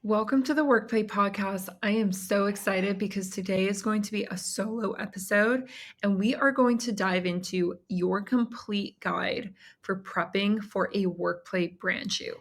Welcome to the WorkPlay Podcast. I am so excited because today is going to be a solo episode and we are going to dive into your complete guide for prepping for a WorkPlay brand shoot.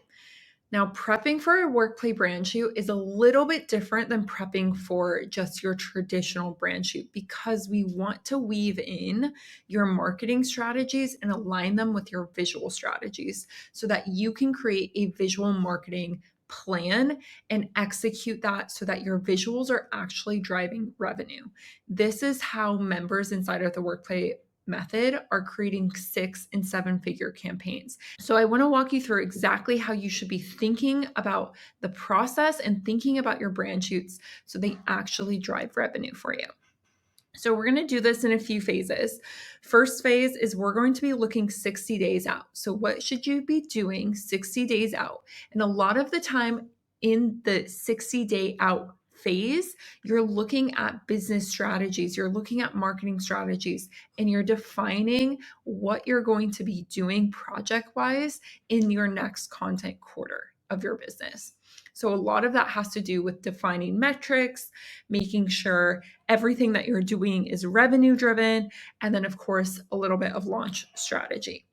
Now, prepping for a WorkPlay brand shoot is a little bit different than prepping for just your traditional brand shoot because we want to weave in your marketing strategies and align them with your visual strategies so that you can create a visual marketing plan and execute that so that your visuals are actually driving revenue. This is how members inside of the WorkPlay method are creating 6 and 7 figure campaigns. So I want to walk you through exactly how you should be thinking about the process and thinking about your brand shoots so they actually drive revenue for you. So we're going to do this in a few phases. First phase is we're going to be looking 60 days out. So what should you be doing 60 days out? And a lot of the time in the 60-day out phase, you're looking at business strategies, you're looking at marketing strategies, and you're defining what you're going to be doing project-wise in your next content quarter of your business. So a lot of that has to do with defining metrics, making sure everything that you're doing is revenue driven, and then of course, a little bit of launch strategy.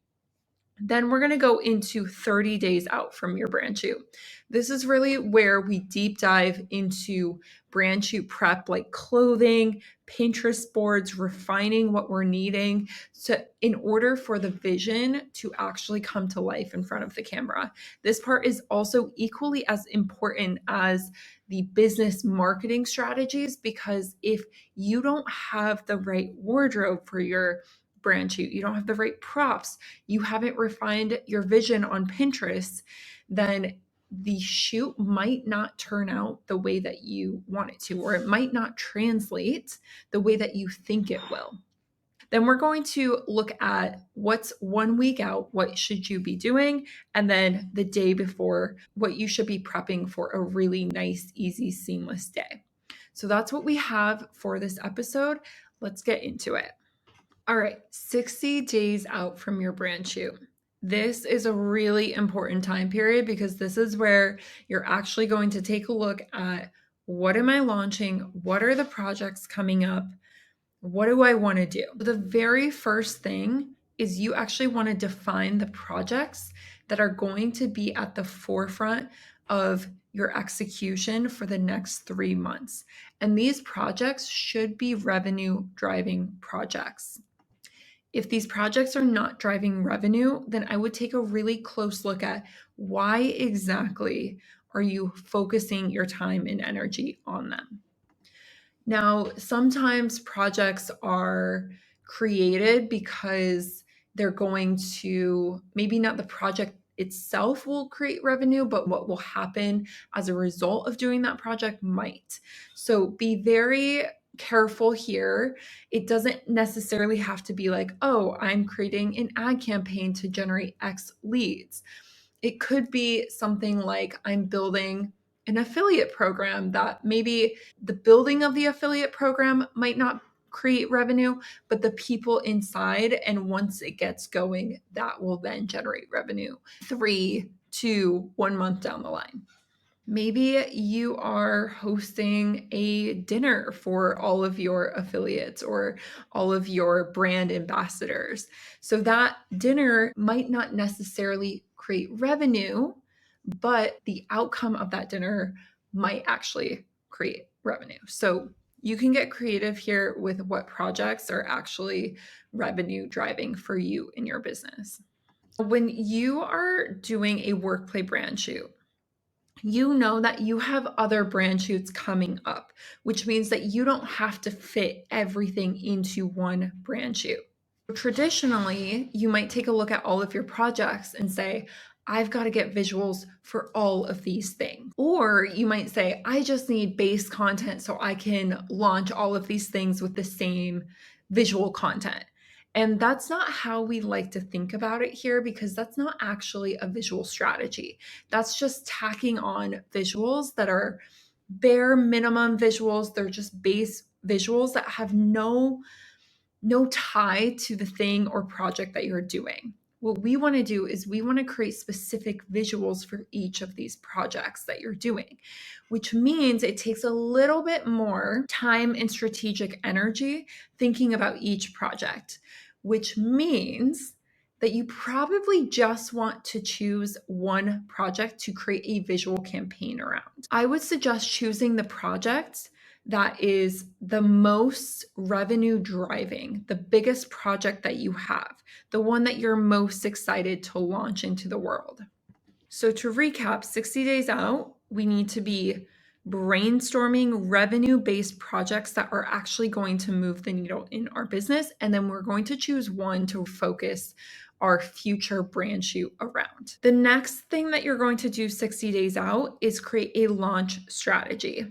Then we're going to go into 30 days out from your brand shoot. This is really where we deep dive into brand shoot prep, like clothing, Pinterest boards, refining what we're needing in order for the vision to actually come to life in front of the camera. This part is also equally as important as the business marketing strategies, because if you don't have the right wardrobe for your brand shoot, you don't have the right props, you haven't refined your vision on Pinterest, then the shoot might not turn out the way that you want it to, or it might not translate the way that you think it will. Then we're going to look at what's 1 week out, what should you be doing, and then the day before, what you should be prepping for a really nice, easy, seamless day. So that's what we have for this episode. Let's get into it. All right, 60 days out from your brand shoot. This is a really important time period because this is where you're actually going to take a look at what am I launching? What are the projects coming up? What do I want to do? The very first thing is you actually want to define the projects that are going to be at the forefront of your execution for the next 3 months. And these projects should be revenue driving projects. If these projects are not driving revenue, then I would take a really close look at why exactly are you focusing your time and energy on them. Now, sometimes projects are created because they're going to, maybe not the project itself will create revenue, but what will happen as a result of doing that project might. So be very careful here. It doesn't necessarily have to be like, oh, I'm creating an ad campaign to generate X leads. It could be something like I'm building an affiliate program that maybe the building of the affiliate program might not create revenue, but the people inside, and once it gets going, that will then generate revenue 3 to 1 month down the line. Maybe you are hosting a dinner for all of your affiliates or all of your brand ambassadors. So that dinner might not necessarily create revenue, but the outcome of that dinner might actually create revenue. So you can get creative here with what projects are actually revenue driving for you in your business. When you are doing a WorkPlay brand shoot, you know that you have other brand shoots coming up, which means that you don't have to fit everything into one brand shoot. Traditionally, you might take a look at all of your projects and say, I've got to get visuals for all of these things. Or you might say, I just need base content so I can launch all of these things with the same visual content. And that's not how we like to think about it here, because that's not actually a visual strategy. That's just tacking on visuals that are bare minimum visuals. They're just base visuals that have no tie to the thing or project that you're doing. What we want to do is we want to create specific visuals for each of these projects that you're doing, which means it takes a little bit more time and strategic energy thinking about each project, which means that you probably just want to choose one project to create a visual campaign around. I would suggest choosing the project that is the most revenue driving, the biggest project that you have, the one that you're most excited to launch into the world. So to recap, 60 days out, we need to be brainstorming revenue-based projects that are actually going to move the needle in our business. And then we're going to choose one to focus our future brand shoot around. The next thing that you're going to do 60 days out is create a launch strategy.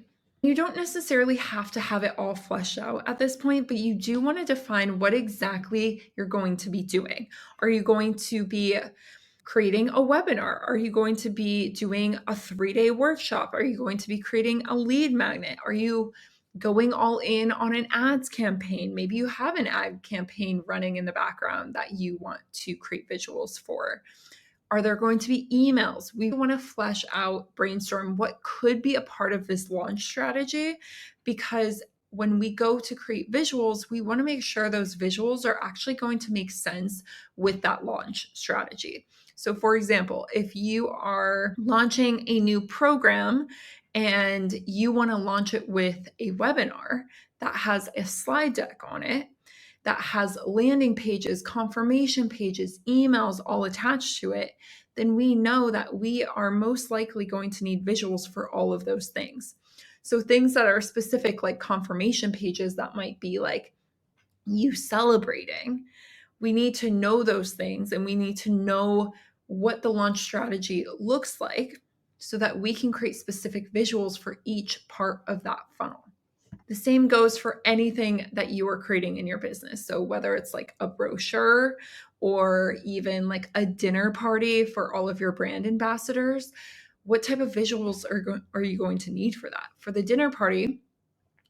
You don't necessarily have to have it all fleshed out at this point, but you do want to define what exactly you're going to be doing. Are you going to be creating a webinar? Are you going to be doing a 3-day workshop? Are you going to be creating a lead magnet? Are you going all in on an ads campaign? Maybe you have an ad campaign running in the background that you want to create visuals for. Are there going to be emails? We want to flesh out, brainstorm what could be a part of this launch strategy, because when we go to create visuals, we want to make sure those visuals are actually going to make sense with that launch strategy. So for example, if you are launching a new program and you want to launch it with a webinar that has a slide deck on it, that has landing pages, confirmation pages, emails all attached to it, then we know that we are most likely going to need visuals for all of those things. So things that are specific, like confirmation pages, that might be like you celebrating. We need to know those things, and we need to know what the launch strategy looks like so that we can create specific visuals for each part of that funnel. The same goes for anything that you are creating in your business. So whether it's like a brochure or even like a dinner party for all of your brand ambassadors, what type of visuals are you going to need for that? For the dinner party,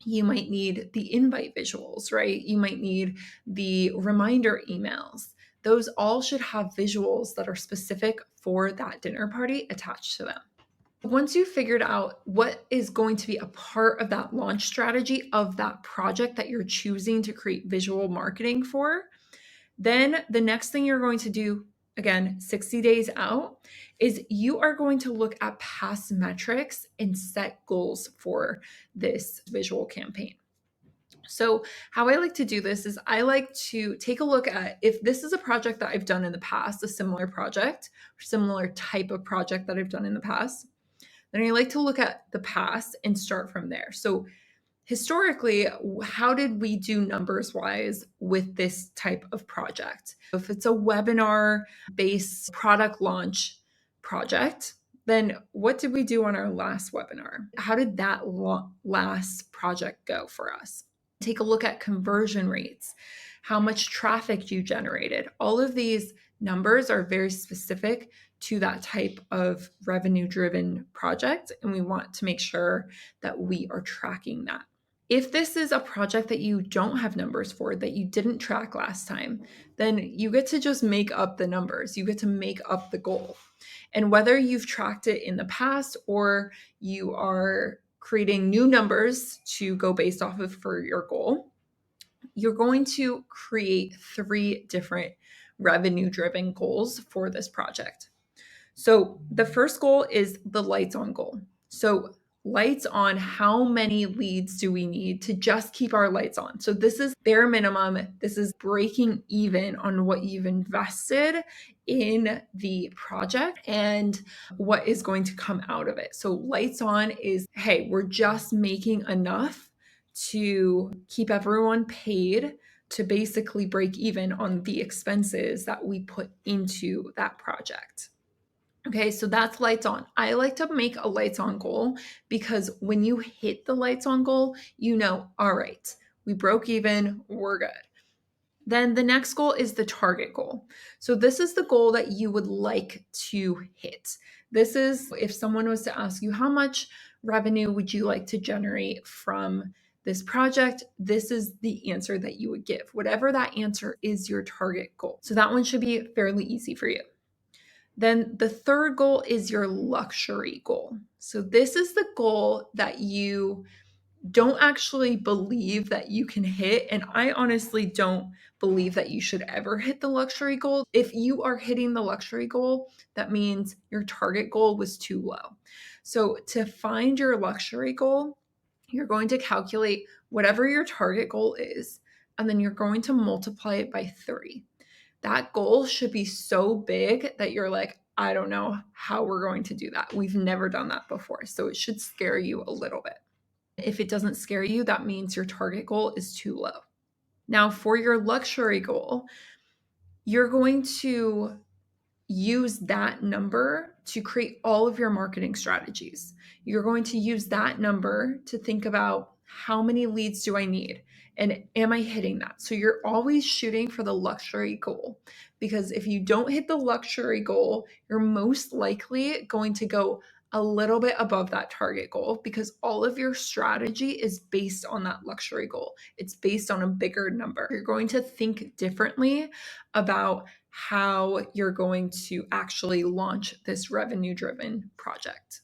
you might need the invite visuals, right? You might need the reminder emails. Those all should have visuals that are specific for that dinner party attached to them. Once you've figured out what is going to be a part of that launch strategy of that project that you're choosing to create visual marketing for, then the next thing you're going to do, again, 60 days out, is you are going to look at past metrics and set goals for this visual campaign. So how I like to do this is I like to take a look at if this is a project that I've done in the past, a similar project, or similar type of project that I've done in the past, then I like to look at the past and start from there. So historically, how did we do numbers wise with this type of project? If it's a webinar based product launch project, then what did we do on our last webinar? How did that last project go for us? Take a look at conversion rates, how much traffic you generated. All of these numbers are very specific to that type of revenue driven project, and we want to make sure that we are tracking that. If this is a project that you don't have numbers for, that you didn't track last time, then you get to just make up the numbers. You get to make up the goal. And whether you've tracked it in the past or you are creating new numbers to go based off of for your goal, you're going to create 3 different revenue-driven goals for this project. So the first goal is the lights on goal. So lights on, how many leads do we need to just keep our lights on? So this is bare minimum. This is breaking even on what you've invested in the project and what is going to come out of it. So lights on is, hey, we're just making enough to keep everyone paid to basically break even on the expenses that we put into that project. Okay, so that's lights on. I like to make a lights on goal because when you hit the lights on goal, you know, all right, we broke even, we're good. Then the next goal is the target goal. So this is the goal that you would like to hit. This is if someone was to ask you, how much revenue would you like to generate from this project, this is the answer that you would give. Whatever that answer is your target goal. So that one should be fairly easy for you. Then the third goal is your luxury goal. So this is the goal that you don't actually believe that you can hit. And I honestly don't believe that you should ever hit the luxury goal. If you are hitting the luxury goal, that means your target goal was too low. So to find your luxury goal, you're going to calculate whatever your target goal is, and then you're going to multiply it by 3. That goal should be so big that you're like, I don't know how we're going to do that. We've never done that before. So it should scare you a little bit. If it doesn't scare you, that means your target goal is too low. Now, for your luxury goal, you're going to use that number to create all of your marketing strategies. You're going to use that number to think about how many leads do I need and am I hitting that? So you're always shooting for the luxury goal, because if you don't hit the luxury goal, you're most likely going to go a little bit above that target goal, because all of your strategy is based on that luxury goal. It's based on a bigger number. You're going to think differently about how you're going to actually launch this revenue-driven project,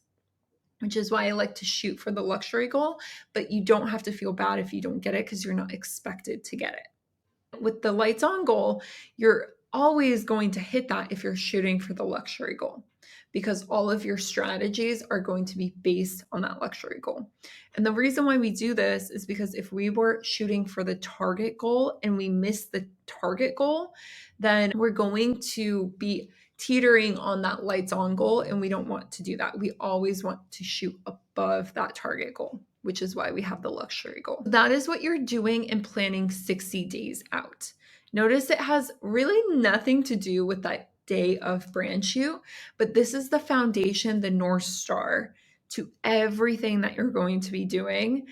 which is why I like to shoot for the luxury goal, but you don't have to feel bad if you don't get it, because you're not expected to get it. With the lights on goal, you're always going to hit that if you're shooting for the luxury goal, because all of your strategies are going to be based on that luxury goal. And the reason why we do this is because if we were shooting for the target goal and we miss the target goal, then we're going to be teetering on that lights on goal, and we don't want to do that. We always want to shoot above that target goal, which is why we have the luxury goal. That is what you're doing and planning 60 days out. Notice it has really nothing to do with that day of brand shoot, but this is the foundation, the North Star to everything that you're going to be doing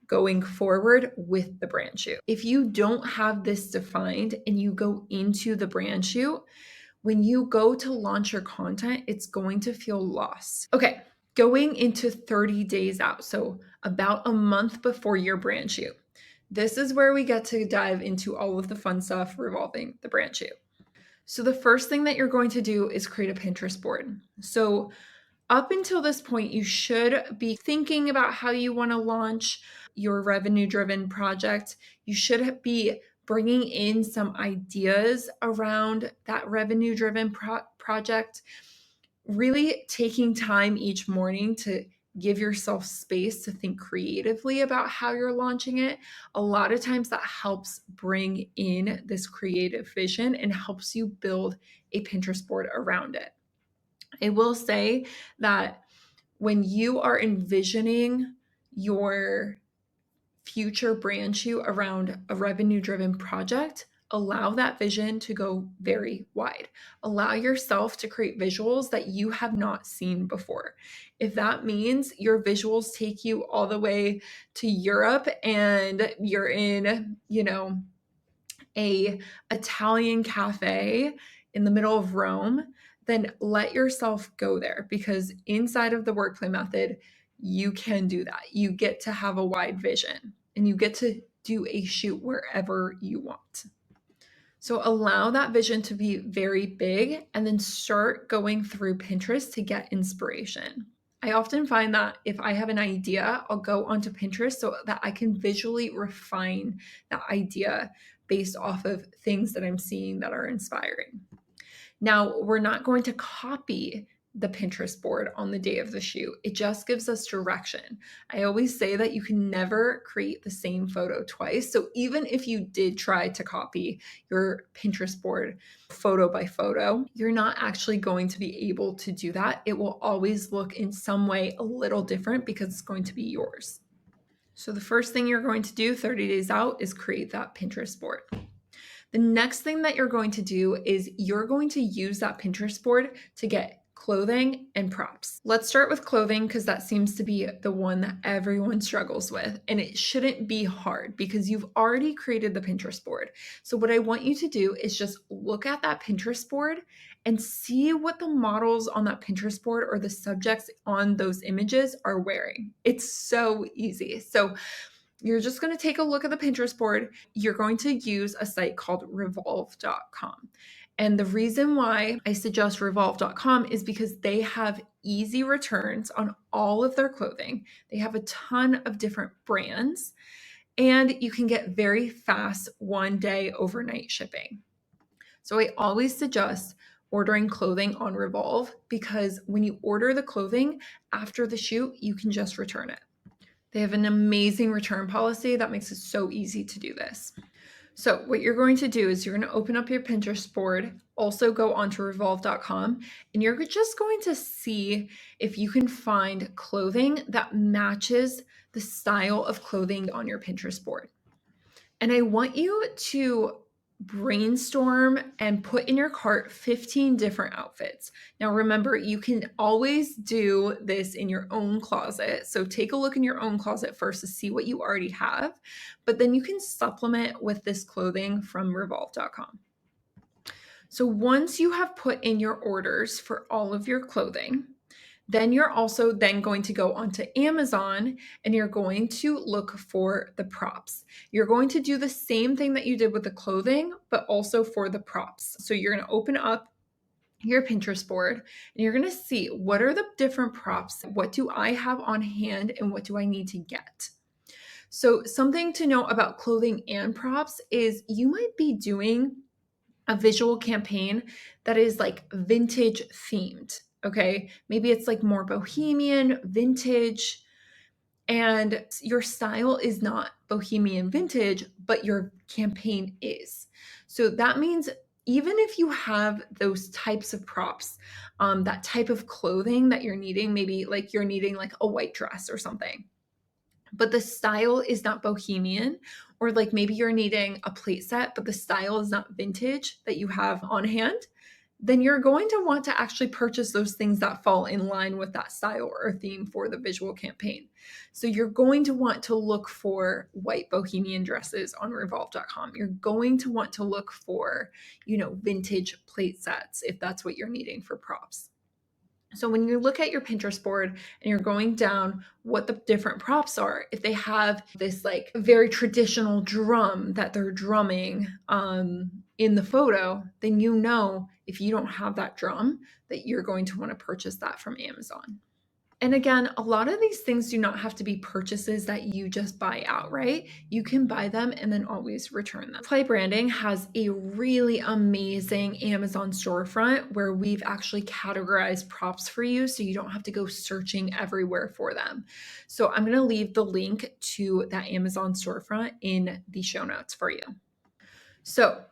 going forward with the brand shoot. If you don't have this defined and you go into the brand shoot, when you go to launch your content, it's going to feel lost. Okay, going into 30 days out, so about a month before your brand shoot. This is where we get to dive into all of the fun stuff revolving the brand shoot. So the first thing that you're going to do is create a Pinterest board. So up until this point, you should be thinking about how you want to launch your revenue-driven project. You should be bringing in some ideas around that revenue-driven project, really taking time each morning to give yourself space to think creatively about how you're launching it. A lot of times that helps bring in this creative vision and helps you build a Pinterest board around it. I will say that when you are envisioning your future brand shoot around a revenue-driven project, allow that vision to go very wide. Allow yourself to create visuals that you have not seen before. If that means your visuals take you all the way to Europe and you're in, a Italian cafe in the middle of Rome, then let yourself go there, because inside of the WorkPlay method, you can do that. You get to have a wide vision and you get to do a shoot wherever you want. So allow that vision to be very big and then start going through Pinterest to get inspiration. I often find that if I have an idea, I'll go onto Pinterest so that I can visually refine that idea based off of things that I'm seeing that are inspiring. Now, we're not going to copy the Pinterest board on the day of the shoot. It just gives us direction. I always say that you can never create the same photo twice. So even if you did try to copy your Pinterest board photo by photo, you're not actually going to be able to do that. It will always look in some way a little different because it's going to be yours. So the first thing you're going to do 30 days out is create that Pinterest board. The next thing that you're going to do is you're going to use that Pinterest board to get clothing and props. Let's start with clothing, because that seems to be the one that everyone struggles with, and it shouldn't be hard because you've already created the Pinterest board. So what I want you to do is just look at that Pinterest board and see what the models on that Pinterest board or the subjects on those images are wearing. It's so easy. So you're just going to take a look at the Pinterest board. You're going to use a site called revolve.com. And the reason why I suggest revolve.com is because they have easy returns on all of their clothing. They have a ton of different brands, and you can get very fast 1-day overnight shipping. So I always suggest ordering clothing on Revolve because when you order the clothing after the shoot, you can just return it. They have an amazing return policy that makes it so easy to do this. So what you're going to do is you're going to open up your Pinterest board, also go onto revolve.com, and you're just going to see if you can find clothing that matches the style of clothing on your Pinterest board. And I want you to brainstorm and put in your cart 15 different outfits. Now, remember, you can always do this in your own closet. So take a look in your own closet first to see what you already have, but then you can supplement with this clothing from revolve.com. So once you have put in your orders for all of your clothing, then you're also then going to go onto Amazon and you're going to look for the props. You're going to do the same thing that you did with the clothing, but also for the props. So you're going to open up your Pinterest board and you're going to see what are the different props? What do I have on hand and what do I need to get? So something to know about clothing and props is you might be doing a visual campaign that is like vintage themed. Okay. Maybe it's like more bohemian, vintage, and your style is not bohemian vintage, but your campaign is. So that means even if you have those types of props, that type of clothing that you're needing, maybe like you're needing like a white dress or something, but the style is not bohemian, or like maybe you're needing a plate set, but the style is not vintage that you have on hand, then you're going to want to actually purchase those things that fall in line with that style or theme for the visual campaign. So you're going to want to look for white bohemian dresses on revolve.com. You're going to want to look for, vintage plate sets if that's what you're needing for props. So when you look at your Pinterest board and you're going down what the different props are, if they have this like very traditional drum that they're drumming in the photo, then if you don't have that drum that you're going to want to purchase that from Amazon. And again, a lot of these things do not have to be purchases that you just buy outright. You can buy them and then always return them. WorkPlay Branding has a really amazing Amazon storefront where we've actually categorized props for you so you don't have to go searching everywhere for them. So I'm going to leave the link to that Amazon storefront in the show notes for you. So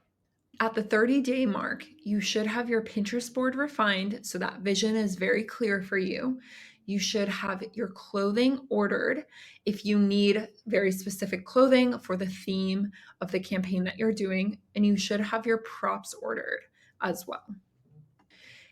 at the 30-day mark, you should have your Pinterest board refined so that vision is very clear for you. You should have your clothing ordered if you need very specific clothing for the theme of the campaign that you're doing, and you should have your props ordered as well.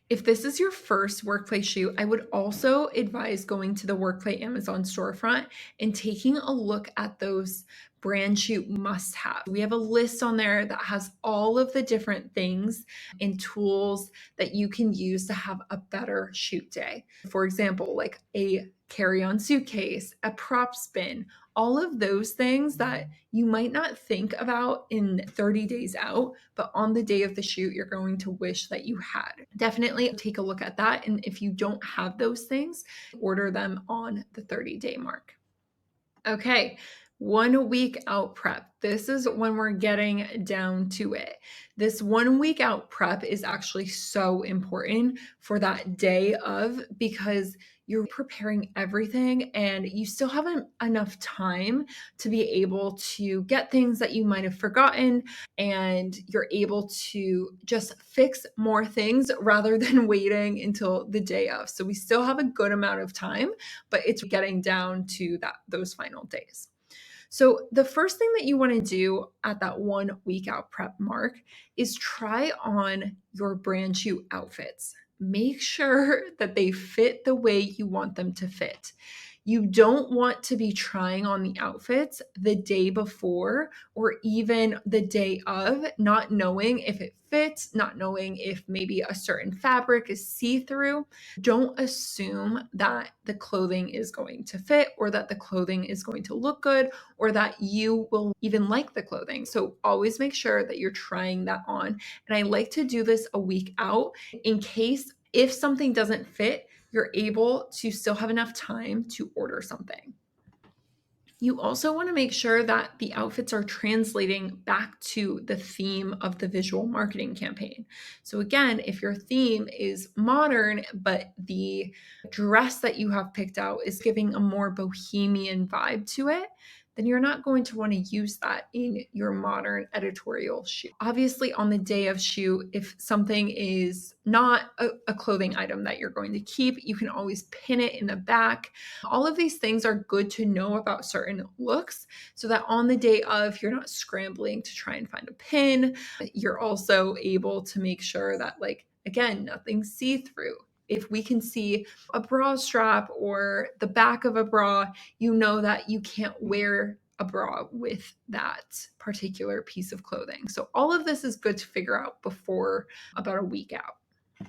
If this is your first WorkPlay shoot, I would also advise going to the WorkPlay Amazon storefront and taking a look at those brand shoot must-have. We have a list on there that has all of the different things and tools that you can use to have a better shoot day. For example, like a carry-on suitcase, a props bin, all of those things that you might not think about in 30 days out, but on the day of the shoot, you're going to wish that you had. Definitely take a look at that. And if you don't have those things, order them on the 30-day mark. Okay. 1 week out prep. This is when we're getting down to it. This 1 week out prep is actually so important for that day of, because you're preparing everything and you still haven't enough time to be able to get things that you might have forgotten, and you're able to just fix more things rather than waiting until the day of. So we still have a good amount of time, but it's getting down to those final days. So the first thing that you want to do at that 1 week out prep mark is try on your brand shoot outfits. Make sure that they fit the way you want them to fit. You don't want to be trying on the outfits the day before or even the day of, not knowing if it fits, not knowing if maybe a certain fabric is see-through. Don't assume that the clothing is going to fit or that the clothing is going to look good or that you will even like the clothing. So always make sure that you're trying that on. And I like to do this a week out in case if something doesn't fit, you're able to still have enough time to order something. You also want to make sure that the outfits are translating back to the theme of the visual marketing campaign. So again, if your theme is modern, but the dress that you have picked out is giving a more bohemian vibe to it, then you're not going to want to use that in your modern editorial shoot. Obviously, on the day of shoot, if something is not a clothing item that you're going to keep, you can always pin it in the back. All of these things are good to know about certain looks so that on the day of, you're not scrambling to try and find a pin. You're also able to make sure that, like, again, nothing's see-through. If we can see a bra strap or the back of a bra, you know that you can't wear a bra with that particular piece of clothing. So all of this is good to figure out before about a week out.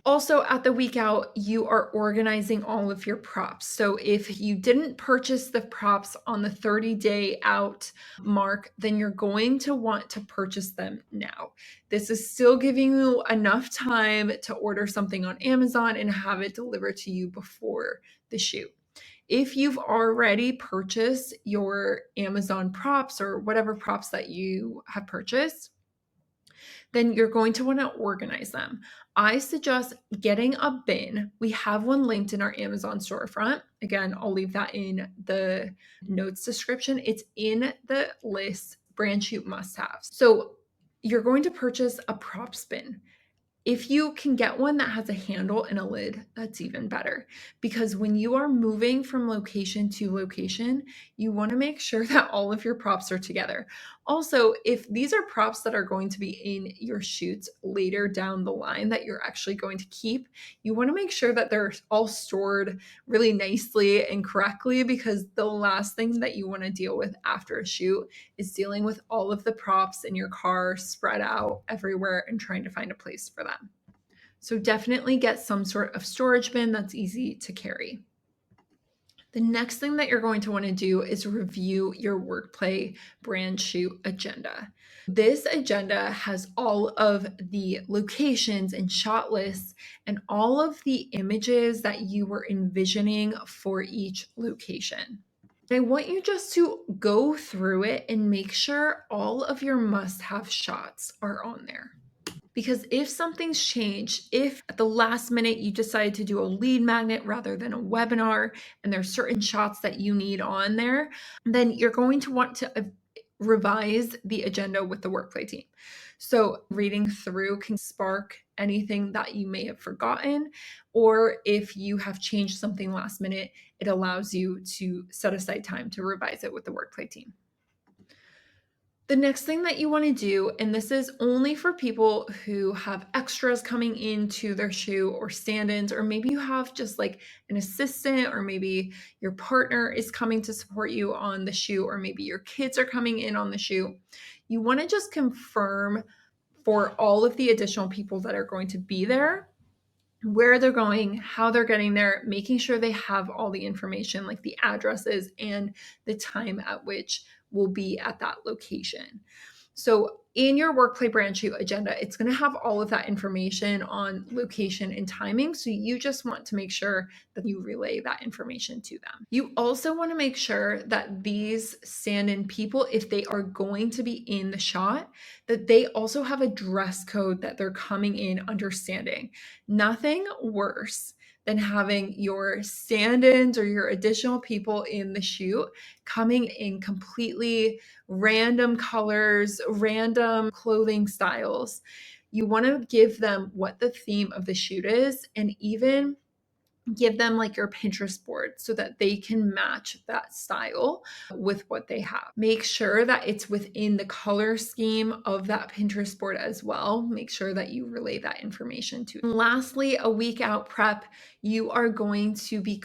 Also, at the week out, you are organizing all of your props. So if you didn't purchase the props on the 30-day out mark, then you're going to want to purchase them now. This is still giving you enough time to order something on Amazon and have it delivered to you before the shoot. If you've already purchased your Amazon props or whatever props that you have purchased, then you're going to want to organize them. I suggest getting a bin. We have one linked in our Amazon storefront. Again, I'll leave that in the notes description. It's in the list, brand shoot must-haves. So you're going to purchase a props bin. If you can get one that has a handle and a lid, that's even better. Because when you are moving from location to location, you want to make sure that all of your props are together. Also, if these are props that are going to be in your shoots later down the line that you're actually going to keep, you want to make sure that they're all stored really nicely and correctly, because the last thing that you want to deal with after a shoot is dealing with all of the props in your car spread out everywhere and trying to find a place for them. So definitely get some sort of storage bin that's easy to carry. The next thing that you're going to want to do is review your WorkPlay brand shoot agenda. This agenda has all of the locations and shot lists and all of the images that you were envisioning for each location. I want you just to go through it and make sure all of your must-have shots are on there. Because if something's changed, if at the last minute you decide to do a lead magnet rather than a webinar, and there's certain shots that you need on there, then you're going to want to revise the agenda with the WorkPlay team. So reading through can spark anything that you may have forgotten, or if you have changed something last minute, it allows you to set aside time to revise it with the WorkPlay team. The next thing that you want to do, and this is only for people who have extras coming into their shoot or stand-ins, or maybe you have just like an assistant, or maybe your partner is coming to support you on the shoot, or maybe your kids are coming in on the shoot. You want to just confirm for all of the additional people that are going to be there, where they're going, how they're getting there, making sure they have all the information like the addresses and the time at which will be at that location. So in your WorkPlay brand shoot agenda, it's going to have all of that information on location and timing. So you just want to make sure that you relay that information to them. You also want to make sure that these stand-in people, if they are going to be in the shot, that they also have a dress code that they're coming in understanding. Nothing worse than having your stand-ins or your additional people in the shoot coming in completely random colors, random clothing styles. You want to give them what the theme of the shoot is, and even give them like your Pinterest board so that they can match that style with what they have. Make sure that it's within the color scheme of that Pinterest board as well. Make sure that you relay that information to. And lastly, a week out prep, you are going to be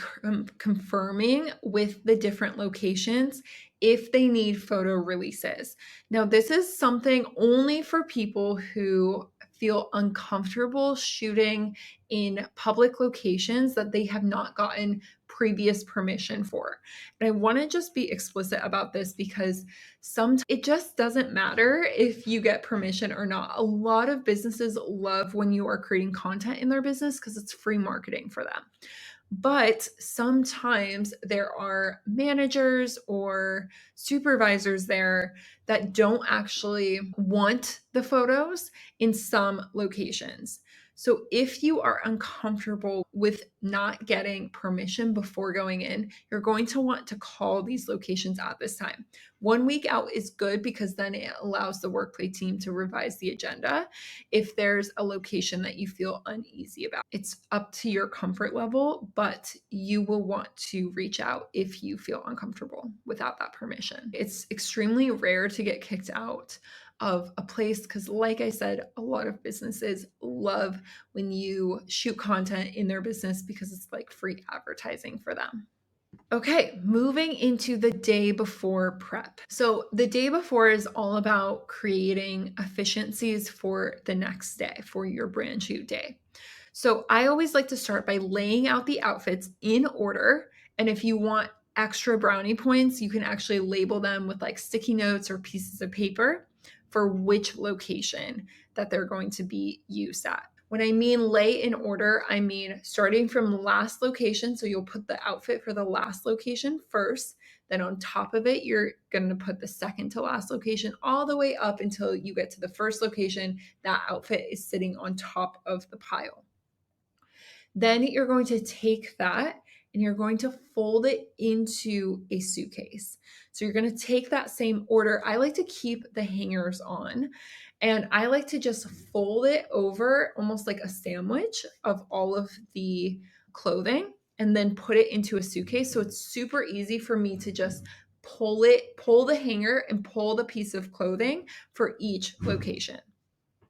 confirming with the different locations if they need photo releases. Now, this is something only for people who feel uncomfortable shooting in public locations that they have not gotten previous permission for. And I want to just be explicit about this because sometimes it just doesn't matter if you get permission or not. A lot of businesses love when you are creating content in their business because it's free marketing for them. But sometimes there are managers or supervisors there that don't actually want the photos in some locations. So if you are uncomfortable with not getting permission before going in, you're going to want to call these locations at this time. 1 week out is good because then it allows the WorkPlay team to revise the agenda if there's a location that you feel uneasy about. It's up to your comfort level, but you will want to reach out if you feel uncomfortable without that permission. It's extremely rare to get kicked out of a place because, like I said, a lot of businesses love when you shoot content in their business because it's like free advertising for them. Okay, moving into the day before prep. So the day before is all about creating efficiencies for the next day, for your brand shoot day. So I always like to start by laying out the outfits in order. And if you want extra brownie points, you can actually label them with like sticky notes or pieces of paper for which location that they're going to be used at. When I mean lay in order, I mean starting from last location. So you'll put the outfit for the last location first. Then on top of it, you're going to put the second to last location all the way up until you get to the first location. That outfit is sitting on top of the pile. Then you're going to take that and you're going to fold it into a suitcase. So you're going to take that same order. I like to keep the hangers on and I like to just fold it over almost like a sandwich of all of the clothing and then put it into a suitcase. So it's super easy for me to just pull the hanger and pull the piece of clothing for each location.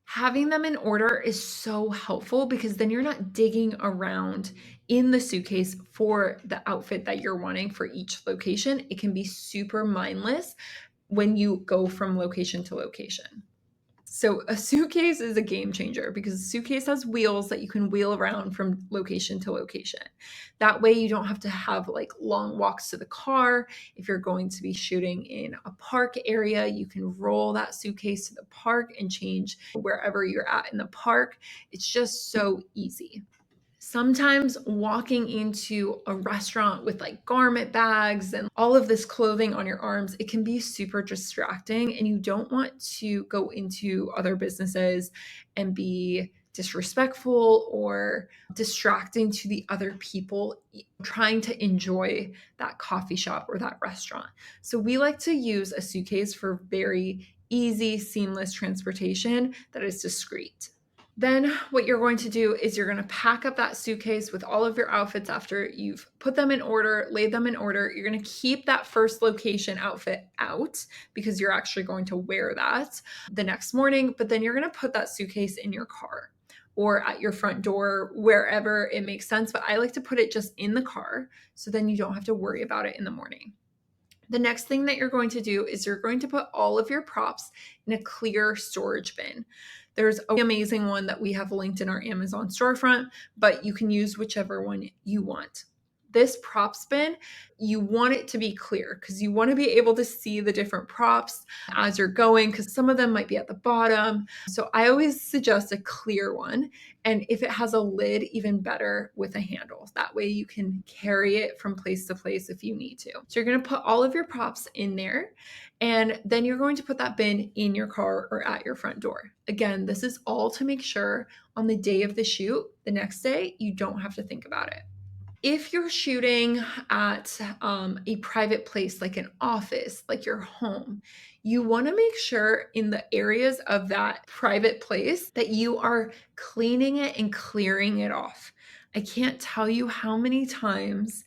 Having them in order is so helpful because then you're not digging around in the suitcase for the outfit that you're wanting for each location. It can be super mindless when you go from location to location. So a suitcase is a game changer because a suitcase has wheels that you can wheel around from location to location. That way you don't have to have like long walks to the car. If you're going to be shooting in a park area, you can roll that suitcase to the park and change wherever you're at in the park. It's just so easy. Sometimes walking into a restaurant with like garment bags and all of this clothing on your arms, it can be super distracting and you don't want to go into other businesses and be disrespectful or distracting to the other people trying to enjoy that coffee shop or that restaurant. So we like to use a suitcase for very easy, seamless transportation that is discreet. Then what you're going to do is you're going to pack up that suitcase with all of your outfits after you've put them in order, laid them in order. You're going to keep that first location outfit out because you're actually going to wear that the next morning, but then you're going to put that suitcase in your car or at your front door, wherever it makes sense. But I like to put it just in the car so then you don't have to worry about it in the morning. The next thing that you're going to do is you're going to put all of your props in a clear storage bin. There's an amazing one that we have linked in our Amazon storefront, but you can use whichever one you want. This props bin, you want it to be clear because you want to be able to see the different props as you're going because some of them might be at the bottom. So I always suggest a clear one. And if it has a lid, even better with a handle. That way you can carry it from place to place if you need to. So you're going to put all of your props in there and then you're going to put that bin in your car or at your front door. Again, this is all to make sure on the day of the shoot, the next day, you don't have to think about it. If you're shooting at a private place like an office, like your home, you want to make sure in the areas of that private place that you are cleaning it and clearing it off. I can't tell you how many times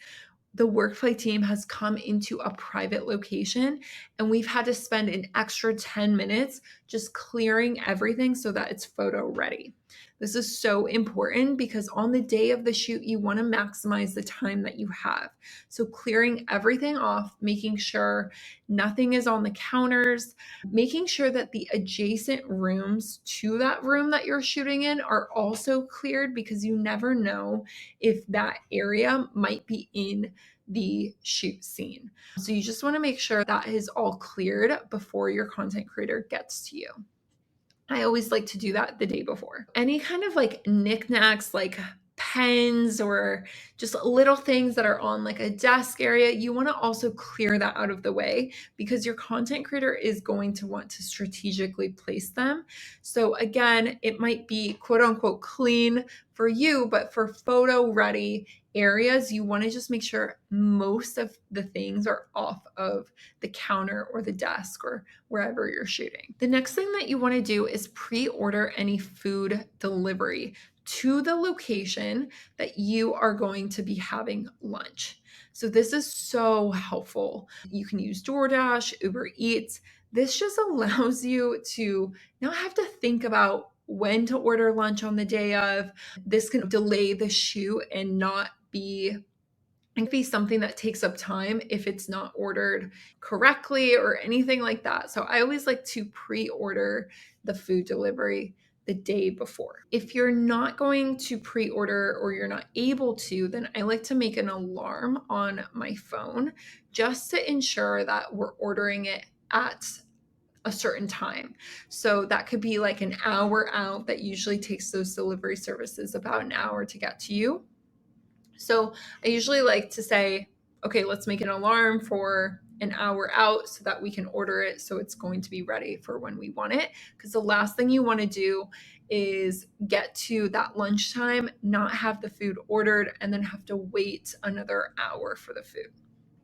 the WorkPlay team has come into a private location and we've had to spend an extra 10 minutes just clearing everything so that it's photo ready. This is so important because on the day of the shoot, you want to maximize the time that you have. So clearing everything off, making sure nothing is on the counters, making sure that the adjacent rooms to that room that you're shooting in are also cleared, because you never know if that area might be in the shoot scene. So you just want to make sure that is all cleared before your content creator gets to you. I always like to do that the day before. Any kind of like knickknacks, like pens or just little things that are on like a desk area, you want to also clear that out of the way, because your content creator is going to want to strategically place them. So again, it might be quote unquote clean for you, but for photo ready areas, you want to just make sure most of the things are off of the counter or the desk or wherever you're shooting. The next thing that you want to do is pre-order any food delivery to the location that you are going to be having lunch. So this is so helpful. You can use DoorDash, Uber Eats. This just allows you to not have to think about when to order lunch on the day of. This can delay the shoot and not be something that takes up time if it's not ordered correctly or anything like that. So I always like to pre-order the food delivery the day before. If you're not going to pre-order or you're not able to, then I like to make an alarm on my phone just to ensure that we're ordering it at a certain time. So that could be like an hour out. That usually takes those delivery services about an hour to get to you. So I usually like to say, okay, let's make an alarm for an hour out so that we can order it so it's going to be ready for when we want it. Because the last thing you want to do is get to that lunchtime, not have the food ordered, and then have to wait another hour for the food.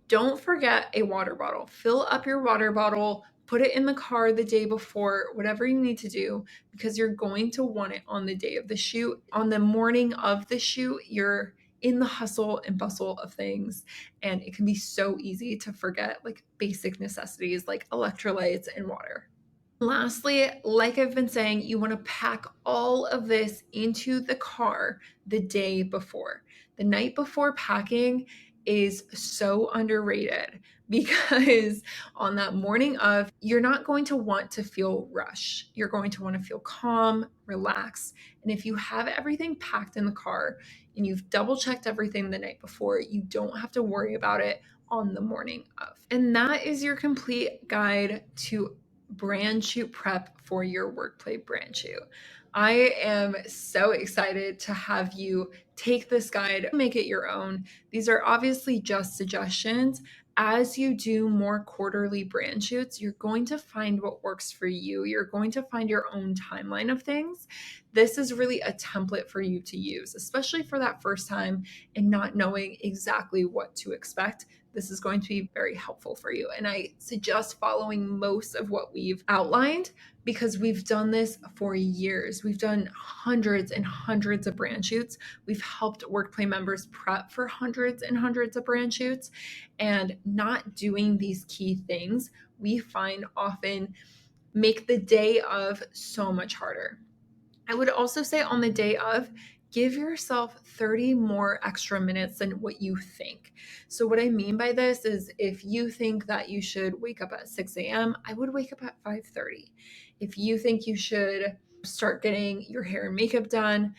Don't forget a water bottle. Fill up your water bottle, put it in the car the day before, whatever you need to do, because you're going to want it on the day of the shoot. On the morning of the shoot, you're in the hustle and bustle of things, and it can be so easy to forget like basic necessities like electrolytes and water. Lastly, like I've been saying, you want to pack all of this into the car the day before. The night before packing is so underrated, because on that morning of, you're not going to want to feel rush. You're going to want to feel calm, relaxed. And if you have everything packed in the car and you've double checked everything the night before, you don't have to worry about it on the morning of. And that is your complete guide to brand shoot prep for your WorkPlay brand shoot. I am so excited to have you take this guide, make it your own. These are obviously just suggestions. As you do more quarterly brand shoots, you're going to find what works for you. You're going to find your own timeline of things. This is really a template for you to use, especially for that first time and not knowing exactly what to expect. This is going to be very helpful for you. And I suggest following most of what we've outlined, because we've done this for years. We've done hundreds and hundreds of brand shoots. We've helped WorkPlay members prep for hundreds and hundreds of brand shoots, and not doing these key things, we find often make the day of so much harder. I would also say on the day of, give yourself 30 more extra minutes than what you think. So what I mean by this is, if you think that you should wake up at 6 a.m., I would wake up at 5:30. If you think you should start getting your hair and makeup done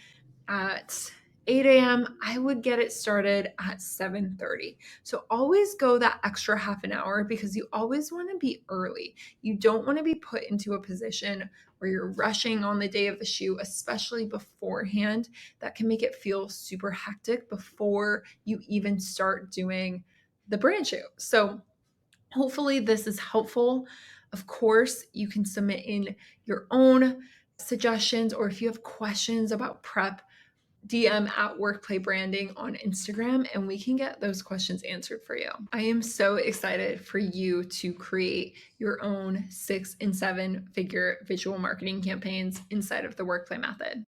at 8 a.m., I would get it started at 7:30. So always go that extra half an hour, because you always want to be early. You don't want to be put into a position where you're rushing on the day of the shoot, especially beforehand. That can make it feel super hectic before you even start doing the brand shoot. So hopefully this is helpful. Of course, you can submit in your own suggestions, or if you have questions about prep, DM at WorkPlay Branding on Instagram, and we can get those questions answered for you. I am so excited for you to create your own 6 and 7 figure visual marketing campaigns inside of the WorkPlay method.